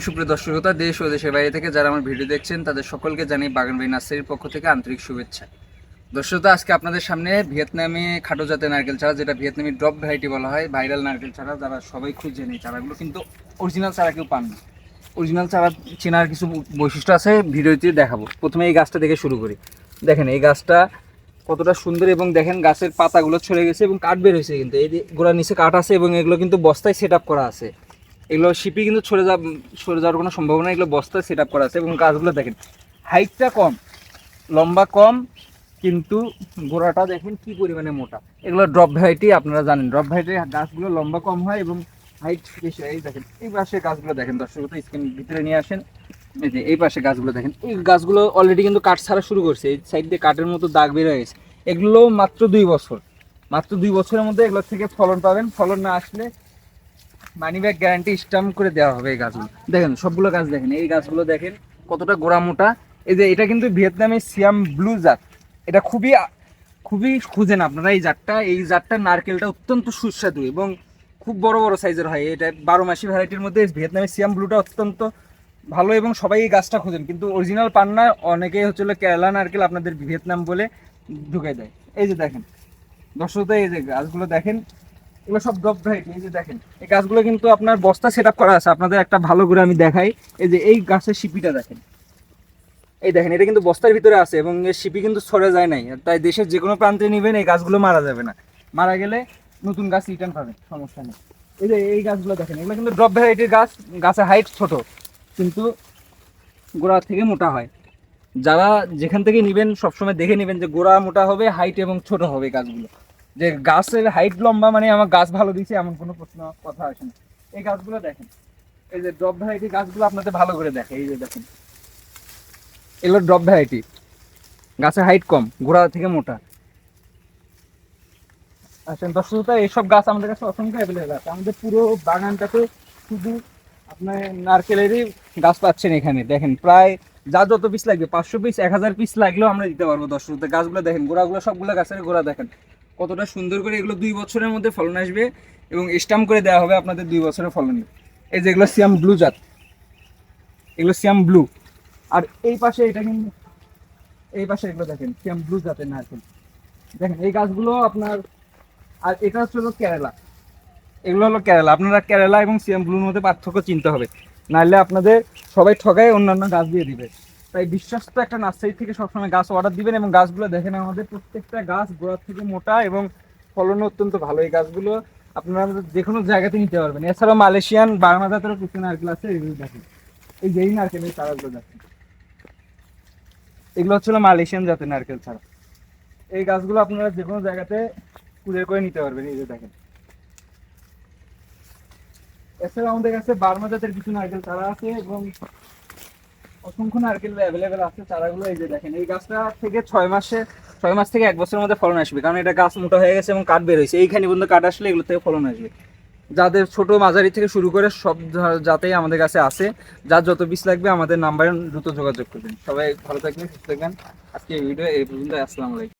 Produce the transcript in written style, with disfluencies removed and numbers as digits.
সুপ্রিয় দর্শক শ্রোতা, দেশ ও দেশের বাইরে থেকে যারা আমার ভিডিও দেখছেন তাদের সকলকে জানাই বাগান বাড়ি নার্সারির পক্ষ থেকে আন্তরিক শুভেচ্ছা। দর্শক শ্রোতা, আজকে আপনাদের সামনে ভিয়েতনামি খাটো জাতের নারকেল চারা, যেটা ভিয়েতনামি ড্রপ ভ্যারাইটি বলা হয়, ভাইরাল নারকেল চারা, যারা সবাই খুঁজে নেই চারাগুলো, কিন্তু অরিজিনাল চারা কেউ পান না। অরিজিনাল চারা চেনার কিছু বৈশিষ্ট্য আছে, ভিডিওতে দেখাবো। প্রথমে এই গাছটা দেখে শুরু করি। দেখেন এই গাছটা কতটা সুন্দর, এবং দেখেন গাছের পাতাগুলো ছড়ে গেছে এবং কাঠ বের হয়েছে, কিন্তু এই গোড়ার নিচে কাঠ আছে এবং এগুলো কিন্তু বস্তায় সেট আপ করা আছে। এগুলো শিপি কিন্তু সরে যাওয়ার কোনো সম্ভাবনা, এগুলো বস্তায় সেট আপ করা আছে। এবং গাছগুলো দেখেন হাইটটা কম, লম্বা কম, কিন্তু গোড়াটা দেখেন কি পরিমাণে মোটা। এগুলো ড্রপ ভ্যারাইটি, আপনারা জানেন ড্রপ ভ্যারাইটির গাছগুলো লম্বা কম হয় এবং হাইট বেশি হয়। এই দেখেন এই পাশে গাছগুলো দেখেন, দর্শক স্ক্রিন ভিতরে নিয়ে আসেন। এই যে এই পাশে গাছগুলো দেখেন, এই গাছগুলো অলরেডি কিন্তু কাঠ ছাড়া শুরু করছে, এই সাইড দিয়ে কাঠের মতো দাগ বের হয়ে গেছে। এগুলো মাত্র 2 বছরের মধ্যে এগুলোর থেকে ফলন পাবেন। ফলন না আসলে মানি ব্যাগ গ্যারান্টি স্ট্যাম্প করে দেওয়া হবে। এই গাছগুলো দেখেন, সবগুলো গাছ দেখেন, এই গাছগুলো দেখেন কতটা গোড়া মোটা। এই যে এটা কিন্তু ভিয়েতনামের সিয়াম ব্লু জাত, এটা খুবই খুবই খুঁজেন আপনারা এই জাতটা নারকেলটা অত্যন্ত সুস্বাদু এবং খুব বড় বড় সাইজের হয়। এটা 12 মাসি ভ্যারাইটির মধ্যে ভিয়েতনামের সিয়াম ব্লুটা অত্যন্ত ভালো এবং সবাই এই গাছটা খুঁজেন, কিন্তু অরিজিনাল পান না। অনেকেই হচ্ছে কেরালা নারকেল আপনাদের ভিয়েতনাম বলে ঢুকে দেয়। এই যে দেখেন দর্শক, এই যে গাছগুলো দেখেন, এগুলো সব ড্রপ ভ্যারাইটি। এই যে দেখেন এই গাছগুলো কিন্তু আপনার বস্তা সেট আপ করা আছে। আপনাদের একটা ভালো করে আমি দেখাই, এই যে এই গাছের শিপিটা দেখেন, এই দেখেন এটা কিন্তু বস্তার ভিতরে আছে এবং এর শিপি কিন্তু সরে যায় নাই। তাই দেশের যে কোনো প্রান্তে নেবেন এই গাছগুলো মারা যাবে না, মারা গেলে নতুন গাছ রিটার্ন পাবেন, সমস্যা নেই। এই যে এই গাছগুলো দেখেন, এগুলো কিন্তু ড্রপ ভ্যারাইটির গাছ, গাছের হাইট ছোট কিন্তু গোড়া থেকে মোটা হয়। যারা যেখান থেকে নেবেন সবসময় দেখে নেবেন যে গোড়া মোটা হবে, হাইট এবং ছোট হবে গাছগুলো। যে গাছের হাইট লম্বা মানে আমার গাছ ভালো দিয়েছে এমন কোনো প্রশ্ন কথা আসে না। এই গাছগুলো দেখেন, এই যে ড্রপ ভ্যারাইটি গাছগুলো আপনাদের ভালো করে দেখে, এই যে দেখেন এগুলো ড্রপ ভ্যারাইটি, গাছের হাইট কম, গোড়া থেকে মোটা। আসেন দর্শক, এইসব গাছ আমাদের কাছে অসংখ্য অ্যাভেলেবেল আছে। আমাদের পুরো বাগানটাতে শুধু আপনার নারকেলেরই গাছ পাচ্ছেন। এখানে দেখেন প্রায় যা যত পিস লাগবে, 500 পিস 1000 পিস লাগলেও আমরা দিতে পারবো দর্শক। গাছগুলো দেখেন, গোড়াগুলো সবগুলো গাছের গোড়া দেখেন কতটা সুন্দর করে। এগুলো 2 বছরের মধ্যে ফলন আসবে এবং স্টাম্প করে দেওয়া হবে আপনাদের 2 বছরের ফলন। এই যেগুলো সিয়াম ব্লু জাত, এগুলো সিয়াম ব্লু। আর এই পাশে এটা কিন্তু, এই পাশে এগুলো দেখেন সিয়াম ব্লু জাতের নারকেল। দেখেন এই গাছগুলো আপনার, আর এটা হচ্ছে কেরালা। এগুলো হলো কেরালা। আপনারা কেরালা এবং সিয়াম ব্লুর মধ্যে পার্থক্য চিনতে হবে, নাহলে আপনাদের সবাই ঠগায় অন্যান্য গাছ দিয়ে দিবে। তাই বিশ্বস্ত একটা নার্সারি থেকে সবসময় গাছ অর্ডার দিবেন। এবং গাছগুলো দেখেন, আমাদের প্রত্যেকটা গাছ গোড়া থেকে মোটা এবং ফলন অত্যন্ত ভালো। এই গাছগুলো আপনারা যে কোনো জায়গাতে নিতে পারবেন। এছাড়াও মালয়েশিয়ান বার্মা জাতেরও কিছু নারকেল আছে, এগুলো দেখেন। এই যেই নারকেলের চারাগুলো দেখেন, এগুলো হচ্ছিল মালয়েশিয়ান জাতের নারকেল ছাড়া। এই গাছগুলো আপনারা যে কোনো জায়গাতে কুরিয়ার করে নিতে পারবেন। এই যে দেখেন, এছাড়া আমাদের কাছে বার্মা জাতের কিছু নারকেল চারা আছে এবং অসংখ্য নারকেল অ্যাভেলেবেল আছে চারাগুলো। এই যে দেখেন এই গাছটা থেকে 6 মাস থেকে 1 বছরের মধ্যে ফলন আসবে, কারণ এটা গাছ মোটা হয়ে গেছে এবং কাঠ বের হয়েছে। এইখানে পর্যন্ত কাঠ আসলে এগুলো থেকে ফলন আসবে। যাদের ছোট মাঝারি থেকে শুরু করে সব জাতেই আমাদের কাছে আছে। যার যত বীজ লাগবে আমাদের নাম্বারে দ্রুত যোগাযোগ করবেন। সবাই ভালো থাকবেন, সুস্থ থাকবেন। আজকে এই ভিডিও এই পর্যন্ত। আসসালামু আলাইকুম।